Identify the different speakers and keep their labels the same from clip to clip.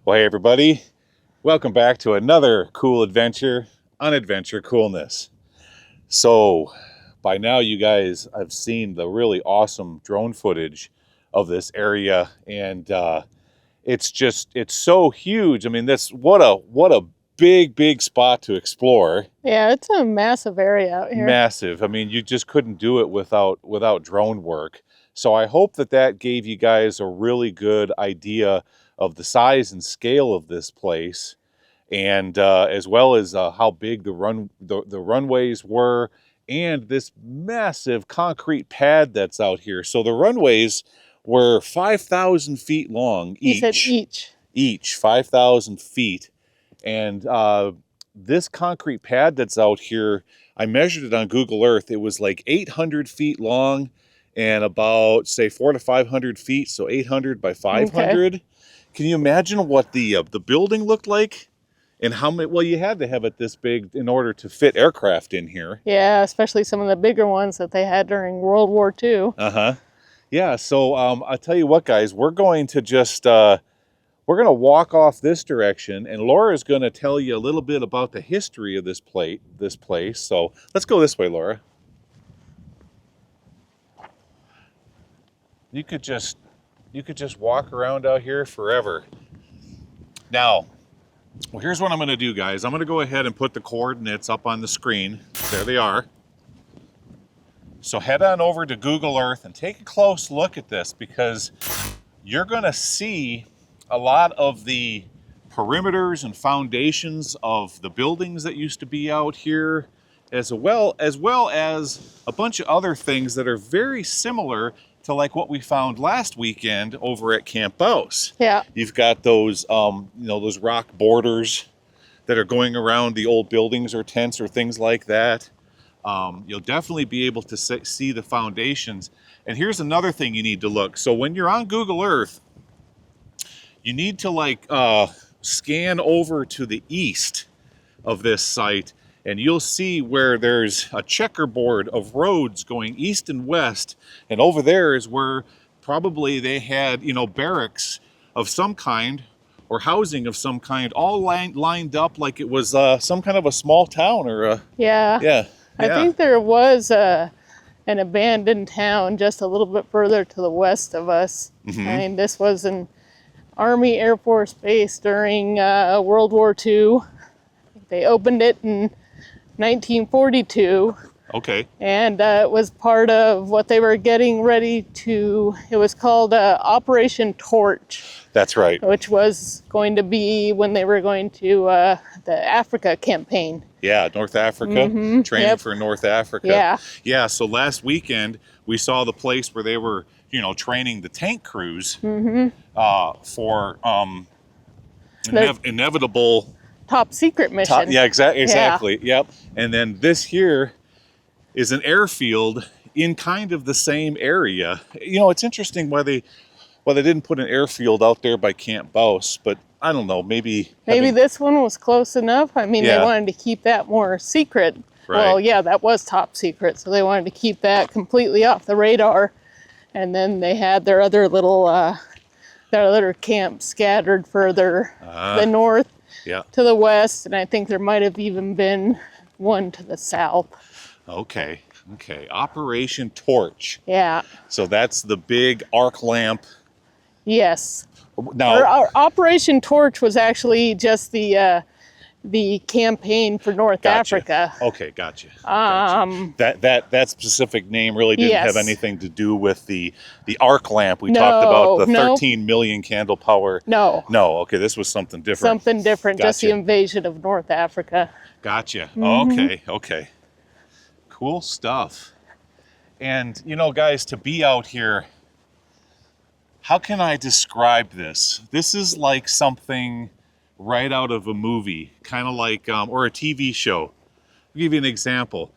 Speaker 1: Well, hey everybody, welcome back to another cool adventure on Adventure Coolness. So, by now you guys have seen the really awesome drone footage of this area, and it's so huge. I mean, what a big spot to explore.
Speaker 2: Yeah, it's a massive area out here.
Speaker 1: Massive. I mean, you just couldn't do it without drone work. So I hope that gave you guys a really good idea of the size and scale of this place, and as well as how big the runways were, and this massive concrete pad that's out here. So the runways were 5,000 feet long each.
Speaker 2: You said each.
Speaker 1: Each 5,000 feet, and this concrete pad that's out here, I measured it on Google Earth. It was like 800 feet long and about, say, 400 to 500 feet, so 800 by 500. Okay. Can you imagine what the building looked like? And how many, well, you had to have it this big in order to fit aircraft in here.
Speaker 2: Yeah, especially some of the bigger ones that they had during World War II.
Speaker 1: Uh-huh. Yeah, so I'll tell you what, guys, we're going to just, we're going to walk off this direction, and Laura's going to tell you a little bit about the history of this place. So let's go this way, Laura. You could just walk around out here forever. Now, well, here's what I'm going to do, guys. I'm going to go ahead and put the coordinates up on the screen. There they are. So head on over to Google Earth and take a close look at this, because you're going to see a lot of the perimeters and foundations of the buildings that used to be out here, as well as a bunch of other things that are very similar to like what we found last weekend over at Camp Bouse.
Speaker 2: Yeah.
Speaker 1: You've got those, those rock borders that are going around the old buildings or tents or things like that. You'll definitely be able to see the foundations. And here's another thing you need to look. So when you're on Google Earth, you need to scan over to the east of this site, and you'll see where there's a checkerboard of roads going east and west, and over there is where probably they had, barracks of some kind or housing of some kind, all lined up like it was some kind of a small town or a... Yeah.
Speaker 2: I think there was an abandoned town just a little bit further to the west of us. Mm-hmm. I mean, this was an Army Air Force base during World War II. They opened it in 1942.
Speaker 1: Okay.
Speaker 2: And it was part of what they were getting ready to, it was called Operation Torch.
Speaker 1: That's right.
Speaker 2: Which was going to be when they were going to the Africa campaign.
Speaker 1: Yeah, North Africa, training for North Africa.
Speaker 2: Yeah.
Speaker 1: Yeah, so last weekend we saw the place where they were, training the tank crews for inevitable...
Speaker 2: Top secret mission.
Speaker 1: Exactly. Yeah. Yep. And then this here is an airfield in kind of the same area. It's interesting why they didn't put an airfield out there by Camp Bouse, but I don't know, maybe
Speaker 2: this one was close enough. I mean, They wanted to keep that more secret.
Speaker 1: Right.
Speaker 2: Well, yeah, that was top secret, so they wanted to keep that completely off the radar. And then they had their other little camps scattered further the north.
Speaker 1: Yeah.
Speaker 2: To the west, and I think there might have even been one to the south.
Speaker 1: Okay. Operation Torch.
Speaker 2: Yeah.
Speaker 1: So that's the big arc lamp.
Speaker 2: Yes.
Speaker 1: Now,
Speaker 2: our Operation Torch was actually just the campaign for North Africa.
Speaker 1: Okay, gotcha. That specific name really didn't have anything to do with the arc lamp we talked about, the 13 million candle power.
Speaker 2: No.
Speaker 1: Okay, this was something different.
Speaker 2: Something different, just the invasion of North Africa.
Speaker 1: Gotcha. Okay. Cool stuff. And, guys, to be out here, how can I describe this? This is like something right out of a movie, kind of like, or a TV show. I'll give you an example.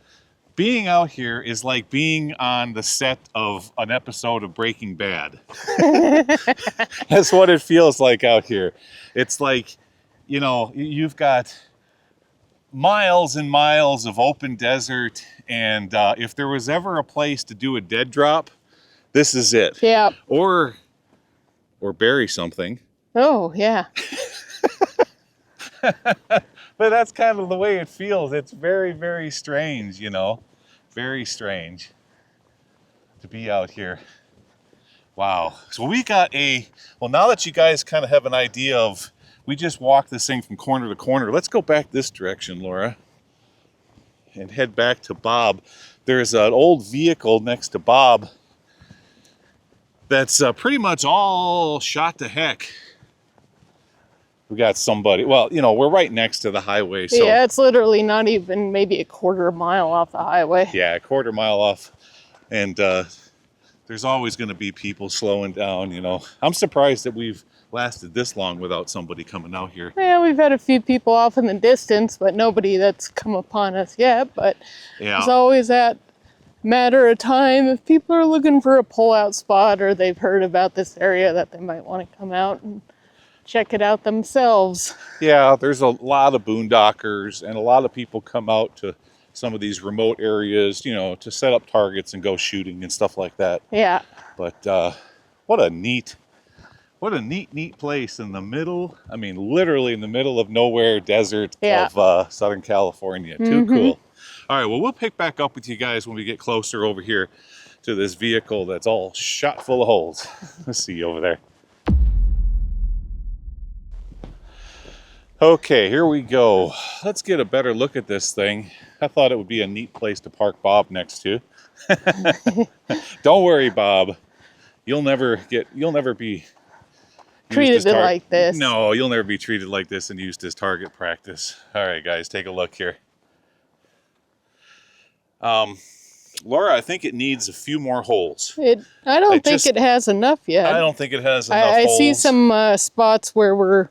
Speaker 1: Being out here is like being on the set of an episode of Breaking Bad. That's what it feels like out here. It's like, you've got miles and miles of open desert, and if there was ever a place to do a dead drop, this is it.
Speaker 2: Yeah.
Speaker 1: Or bury something.
Speaker 2: Oh, yeah.
Speaker 1: But that's kind of the way it feels. It's very, very strange, you know, very strange to be out here. Wow. So we got well, now that you guys kind of have an idea of, we just walked this thing from corner to corner. Let's go back this direction, Laura, and head back to Bob. There's an old vehicle next to Bob that's pretty much all shot to heck. We got somebody, well, you know, we're right next to the highway. So
Speaker 2: yeah, it's literally not even maybe a quarter mile off the highway.
Speaker 1: yeah, a quarter mile off. And there's always going to be people slowing down, you know. I'm surprised that we've lasted this long without somebody coming out here.
Speaker 2: Yeah, we've had a few people off in the distance, but nobody that's come upon us yet. But
Speaker 1: Yeah.
Speaker 2: there's always that matter of time if people are looking for a pull-out spot or they've heard about this area that they might want to come out and check it out themselves.
Speaker 1: Yeah, there's a lot of boondockers, and a lot of people come out to some of these remote areas, you know, to set up targets and go shooting and stuff like that.
Speaker 2: Yeah.
Speaker 1: But what a neat place in the middle, I mean, literally in the middle of nowhere desert of Southern California. Too cool. All right, well, we'll pick back up with you guys when we get closer over here to this vehicle that's all shot full of holes. Let's see you over there. Okay, here we go. Let's get a better look at this thing. I thought it would be a neat place to park Bob next to. Don't worry, Bob. You'll never be
Speaker 2: Treated like this.
Speaker 1: No, you'll never be treated like this and used as target practice. All right, guys, take a look here. Laura, I think it needs a few more holes.
Speaker 2: I don't think it has enough yet.
Speaker 1: I don't think it has enough
Speaker 2: I
Speaker 1: holes.
Speaker 2: see some spots where we're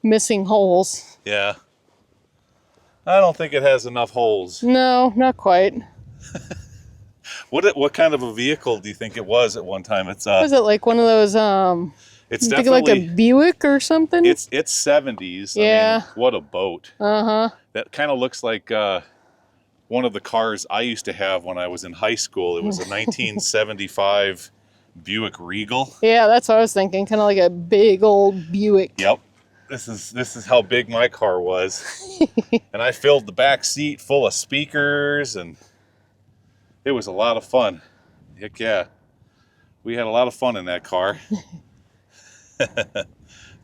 Speaker 2: missing holes.
Speaker 1: Yeah. I don't think it has enough holes.
Speaker 2: No, not quite.
Speaker 1: What kind of a vehicle do you think it was at one time? It's
Speaker 2: Was it like one of those
Speaker 1: it's
Speaker 2: definitely like a Buick or something?
Speaker 1: It's 70s.
Speaker 2: Yeah.
Speaker 1: I mean, what a boat.
Speaker 2: Uh-huh.
Speaker 1: That kind of looks like one of the cars I used to have when I was in high school. It was a 1975 Buick Regal.
Speaker 2: Yeah, that's what I was thinking. Kind of like a big old Buick.
Speaker 1: Yep. This is how big my car was. And I filled the back seat full of speakers, and it was a lot of fun. Heck yeah. We had a lot of fun in that car.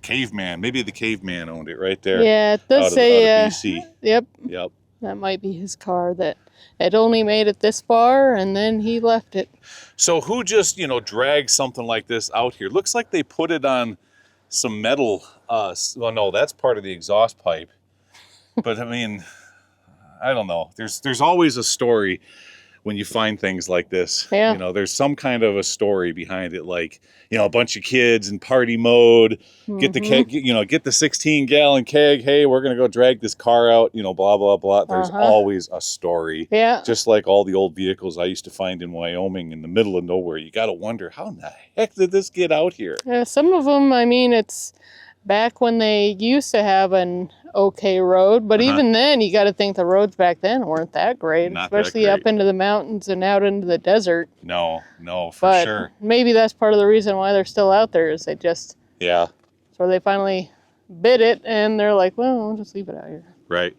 Speaker 1: Caveman. Maybe the Caveman owned it right there.
Speaker 2: Yeah, it does say
Speaker 1: out of BC.
Speaker 2: Yep.
Speaker 1: Yep.
Speaker 2: That might be his car that had only made it this far and then he left it.
Speaker 1: So who just, you know, dragged something like this out here? Looks like they put it on some metal. Well, no, that's part of the exhaust pipe. But I mean, I don't know. There's always a story when you find things like this.
Speaker 2: Yeah.
Speaker 1: You know, there's some kind of a story behind it, like, you know, a bunch of kids in party mode, get the keg, you know, get the 16-gallon keg. Hey, we're going to go drag this car out, you know, blah, blah, blah. There's always a story.
Speaker 2: Yeah.
Speaker 1: Just like all the old vehicles I used to find in Wyoming in the middle of nowhere. You got to wonder, how in the heck did this get out here?
Speaker 2: Yeah, some of them, I mean, it's back when they used to have an okay road, but even then, you got to think the roads back then weren't that great,
Speaker 1: Not that
Speaker 2: especially
Speaker 1: great.
Speaker 2: up into the mountains and out into the desert.
Speaker 1: No, for
Speaker 2: But
Speaker 1: sure.
Speaker 2: maybe that's part of the reason why they're still out there is they just,
Speaker 1: Yeah.
Speaker 2: so they finally bid it and they're like, well, we'll just leave it out here.
Speaker 1: Right.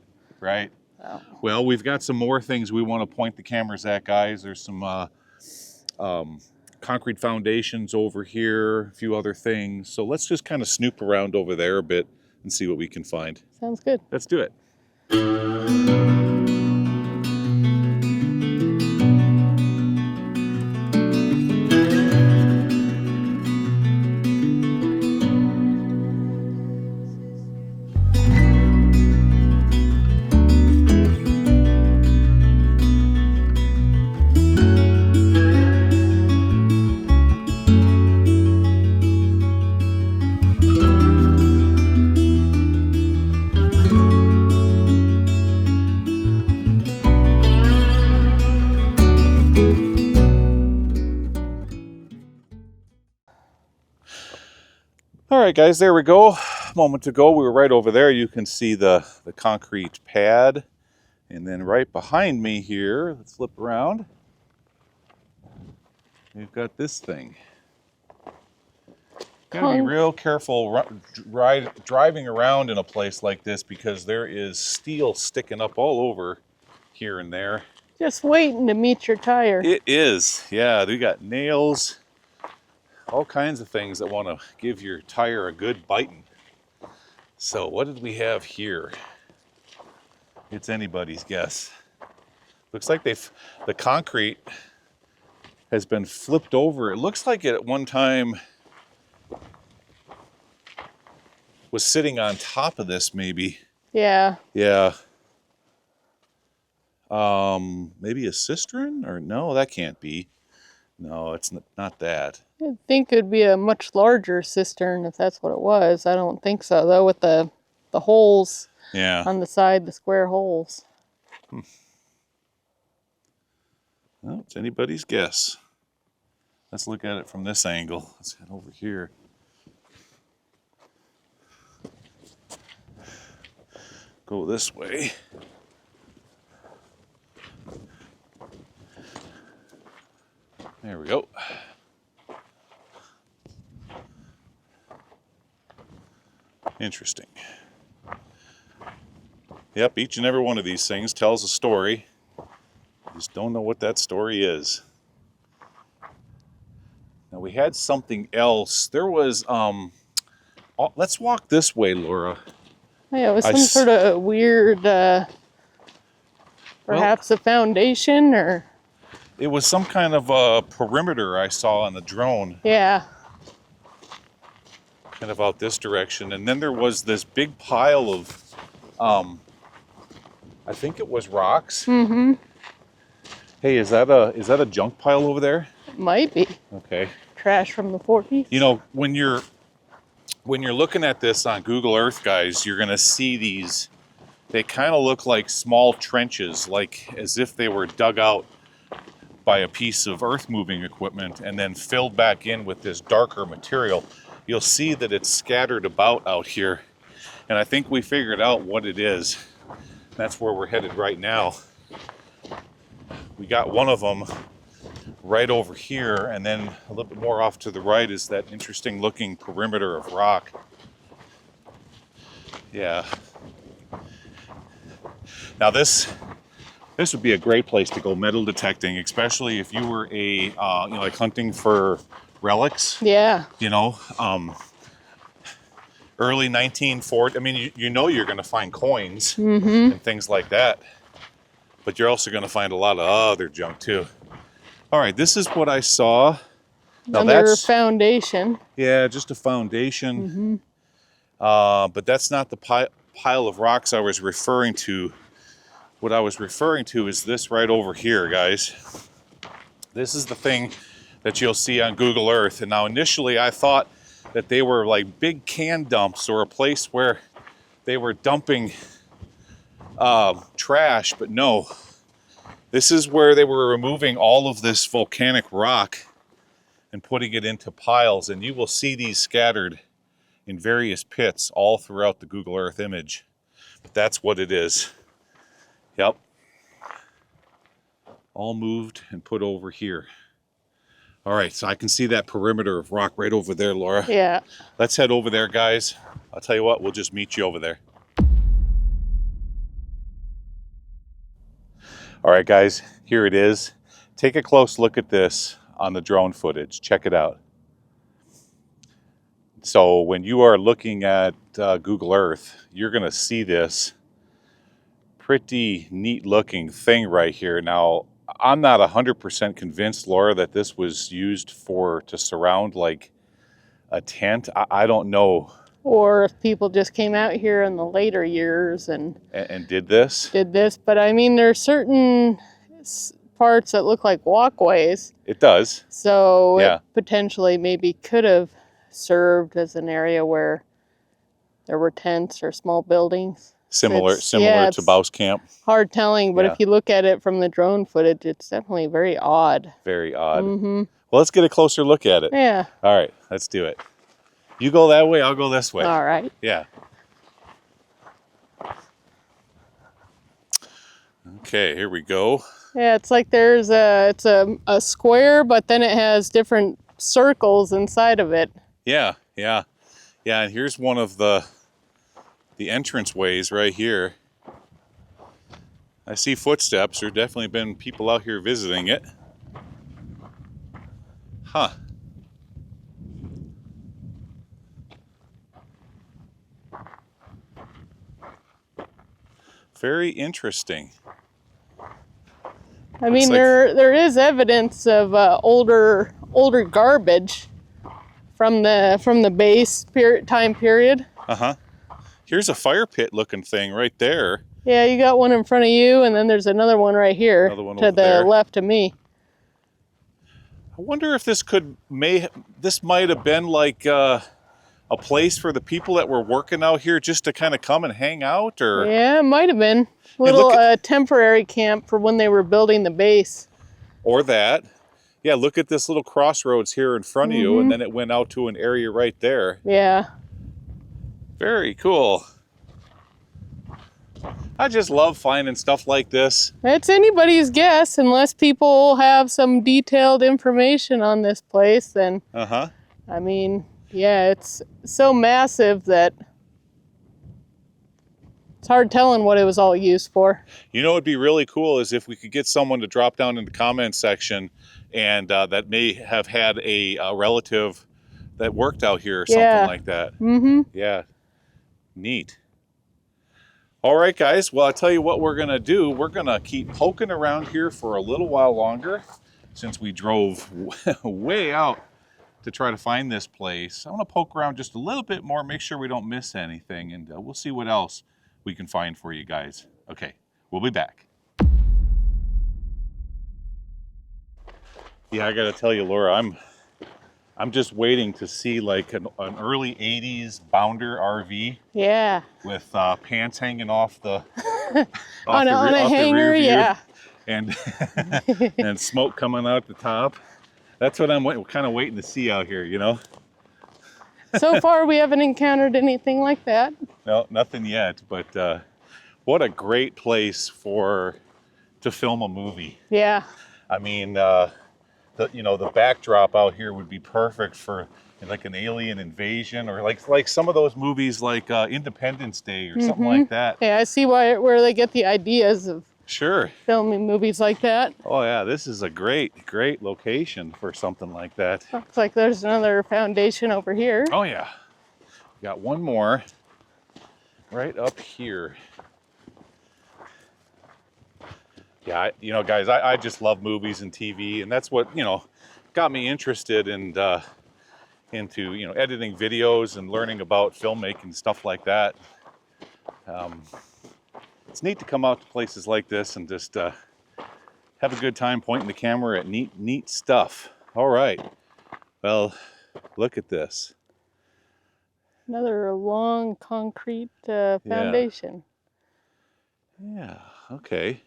Speaker 2: So.
Speaker 1: Well, we've got some more things we want to point the cameras at, guys. There's some concrete foundations over here, a few other things. So let's just kind of snoop around over there a bit and see what we can find.
Speaker 2: Sounds good.
Speaker 1: Let's do it. All right, guys, there we go. A moment ago, we were right over there. You can see the concrete pad. And then right behind me here, let's flip around. We've got this thing. Gotta be real careful driving around in a place like this because there is steel sticking up all over here and there.
Speaker 2: Just waiting to meet your tire.
Speaker 1: It is, yeah. We got nails, all kinds of things that want to give your tire a good biting. So what did we have here? It's anybody's guess. Looks like the concrete has been flipped over. It looks like it at one time was sitting on top of this, maybe.
Speaker 2: Yeah.
Speaker 1: Yeah. Maybe a cistern? Or no, that can't be. No, it's not that.
Speaker 2: I think it'd be a much larger cistern if that's what it was. I don't think so, though, with the holes on the side, the square holes.
Speaker 1: Well, it's anybody's guess. Let's look at it from this angle. Let's head over here. Go this way. There we go. Interesting. Yep, each and every one of these things tells a story. Just don't know what that story is. Now we had something else. There was, let's walk this way, Laura.
Speaker 2: Yeah, it was some sort of weird, perhaps a foundation or...
Speaker 1: It was some kind of a perimeter I saw on the drone.
Speaker 2: Yeah.
Speaker 1: Kind of out this direction. And then there was this big pile of, I think it was rocks.
Speaker 2: Mm-hmm.
Speaker 1: Hey, is that a junk pile over there?
Speaker 2: It might be.
Speaker 1: Okay.
Speaker 2: Trash from the 40s.
Speaker 1: You know, when you're looking at this on Google Earth, guys, you're gonna see these. They kind of look like small trenches, like as if they were dug out by a piece of earth moving equipment and then filled back in with this darker material. You'll see that it's scattered about out here. And I think we figured out what it is. That's where we're headed right now. We got one of them right over here, and then a little bit more off to the right is that interesting looking perimeter of rock. Yeah. Now this would be a great place to go metal detecting, especially if you were like hunting for relics.
Speaker 2: Yeah.
Speaker 1: You know, early 1940s. I mean, you know you're going to find coins and things like that, but you're also going to find a lot of other junk too. All right, this is what I saw. Now
Speaker 2: Another foundation.
Speaker 1: Yeah, just a foundation. But that's not the pile of rocks I was referring to. What I was referring to is this right over here, guys. This is the thing that you'll see on Google Earth. And now initially I thought that they were like big can dumps or a place where they were dumping trash, but no. This is where they were removing all of this volcanic rock and putting it into piles. And you will see these scattered in various pits all throughout the Google Earth image. But that's what it is. Yep. All moved and put over here. All right, so I can see that perimeter of rock right over there, Laura.
Speaker 2: Yeah.
Speaker 1: Let's head over there, guys. I'll tell you what, we'll just meet you over there. All right, guys, here it is. Take a close look at this on the drone footage. Check it out. So when you are looking at Google Earth, you're going to see this pretty neat looking thing right here. Now, I'm not 100% convinced, Laura, that this was used to surround like a tent. I don't know.
Speaker 2: Or if people just came out here in the later years and
Speaker 1: did this.
Speaker 2: But I mean, there's certain parts that look like walkways.
Speaker 1: It does.
Speaker 2: So it potentially maybe could have served as an area where there were tents or small buildings.
Speaker 1: Similar to Bouse Camp.
Speaker 2: Hard telling, but if you look at it from the drone footage, it's definitely very odd.
Speaker 1: Very odd. Well, let's get a closer look at it.
Speaker 2: Yeah.
Speaker 1: All right, let's do it. You go that way, I'll go this way.
Speaker 2: All right.
Speaker 1: Yeah. Okay, here we go.
Speaker 2: Yeah, it's like there's it's a square, but then it has different circles inside of it.
Speaker 1: Yeah. Yeah. Yeah, and here's one of the entrance ways right here. I see footsteps. There definitely been people out here visiting it. Huh. Very interesting.
Speaker 2: I mean,
Speaker 1: like,
Speaker 2: there is evidence of older garbage from the base time period.
Speaker 1: Uh-huh. Here's a fire pit looking thing right there.
Speaker 2: Yeah, you got one in front of you, and then there's another one right here to the left of me.
Speaker 1: I wonder if this might have been like a place for the people that were working out here just to kind of come and hang out, or
Speaker 2: yeah, it might have been a temporary camp for when they were building the base,
Speaker 1: or that. Yeah, look at this little crossroads here in front of you, and then it went out to an area right there.
Speaker 2: Yeah,
Speaker 1: very cool. I just love finding stuff like this.
Speaker 2: It's anybody's guess, unless people have some detailed information on this place. Then I mean, yeah, it's so massive that it's hard telling what it was all used for.
Speaker 1: You know, it'd be really cool is if we could get someone to drop down in the comments section and that may have had a relative that worked out here or something like that. Yeah, neat. All right, guys. Well, I'll tell you what we're going to do. We're going to keep poking around here for a little while longer since we drove way out to try to find this place. I want to poke around just a little bit more, make sure we don't miss anything, and we'll see what else we can find for you guys. Okay, we'll be back. Yeah, I got to tell you, Laura, I'm just waiting to see like an early 80s bounder RV.
Speaker 2: Yeah.
Speaker 1: With pants hanging off the
Speaker 2: on a hanger, yeah.
Speaker 1: And and smoke coming out the top. That's what I'm kind of waiting to see out here, you know.
Speaker 2: So far, we haven't encountered anything like that.
Speaker 1: No, nothing yet. But what a great place to film a movie.
Speaker 2: Yeah.
Speaker 1: I mean, the backdrop out here would be perfect for like an alien invasion, or like some of those movies like Independence Day or something like that.
Speaker 2: Yeah, I see where they get the ideas of filming movies like that.
Speaker 1: Oh yeah, this is a great location for something like that.
Speaker 2: Looks like there's another foundation over here.
Speaker 1: Oh yeah, got one more right up here. Yeah, guys, I just love movies and TV, and that's what, got me interested in, into, editing videos and learning about filmmaking, stuff like that. It's neat to come out to places like this and just have a good time pointing the camera at neat stuff. All right, well, look at this.
Speaker 2: Another long concrete foundation.
Speaker 1: Yeah, okay.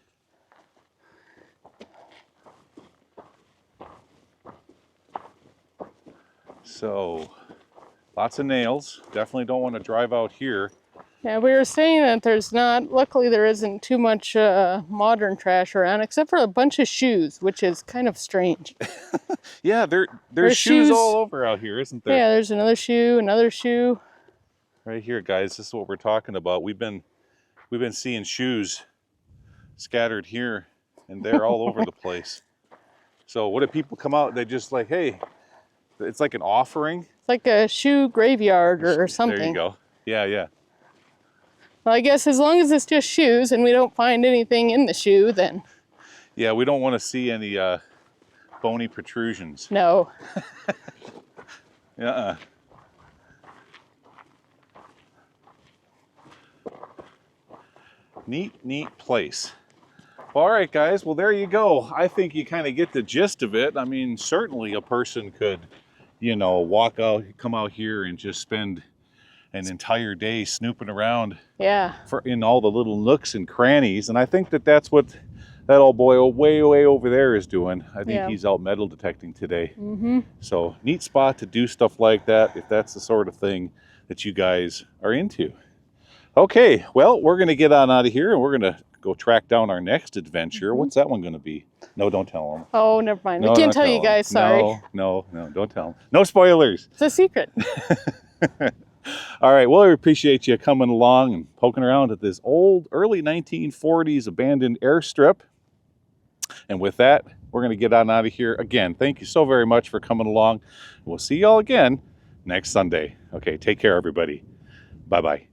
Speaker 1: So, lots of nails. Definitely don't want to drive out here.
Speaker 2: Yeah, we were saying that luckily there isn't too much modern trash around, except for a bunch of shoes, which is kind of strange.
Speaker 1: Yeah, there's shoes all over out here, isn't there?
Speaker 2: Yeah, there's another shoe.
Speaker 1: Right here, guys, this is what we're talking about. We've been seeing shoes scattered here and there all over the place. So what if people come out, they just like, hey, it's like an offering.
Speaker 2: It's like a shoe graveyard or something.
Speaker 1: There you go. Yeah.
Speaker 2: Well, I guess as long as it's just shoes and we don't find anything in the shoe, then.
Speaker 1: Yeah, we don't want to see any bony protrusions.
Speaker 2: No.
Speaker 1: Neat place. All right, guys. Well, there you go. I think you kind of get the gist of it. I mean, certainly a person could, walk out, come out here and just spend an entire day snooping around.
Speaker 2: Yeah.
Speaker 1: In all the little nooks and crannies. And I think that's what that old boy way over there is doing. I think he's out metal detecting today. So neat spot to do stuff like that if that's the sort of thing that you guys are into. Okay, well, we're going to get on out of here and we're going to go track down our next adventure. What's that one going to be? No, don't tell them.
Speaker 2: Oh, never mind.
Speaker 1: No,
Speaker 2: I can't
Speaker 1: don't
Speaker 2: tell you
Speaker 1: them.
Speaker 2: guys, sorry.
Speaker 1: No, don't tell them. No spoilers.
Speaker 2: It's a secret.
Speaker 1: All right, well, I appreciate you coming along and poking around at this old, early 1940s abandoned airstrip. And with that, we're going to get on out of here. Again, thank you so very much for coming along. We'll see y'all again next Sunday. Okay, take care, everybody. Bye-bye.